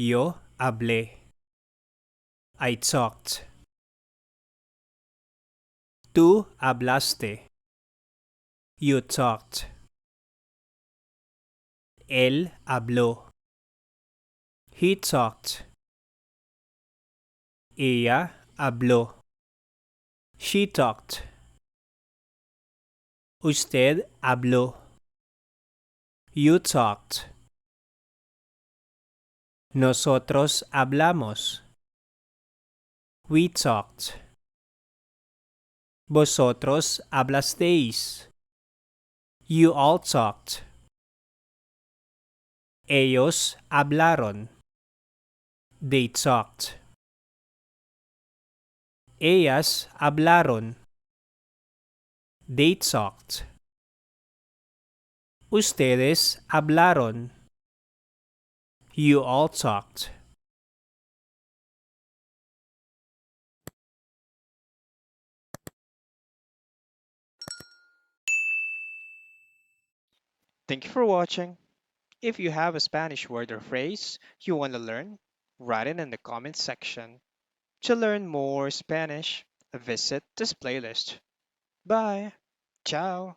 Yo hablé. I talked. Tú hablaste. You talked. Él habló. He talked. Ella habló. She talked. Usted habló. You talked. Nosotros hablamos. We talked. Vosotros hablasteis. You all talked. Ellos hablaron. They talked. Ellas hablaron. They talked. Ustedes hablaron. You all talked. Thank you for watching. If you have a Spanish word or phrase you want to learn, write it in the comments section. To learn more Spanish, visit this playlist. Bye. Ciao.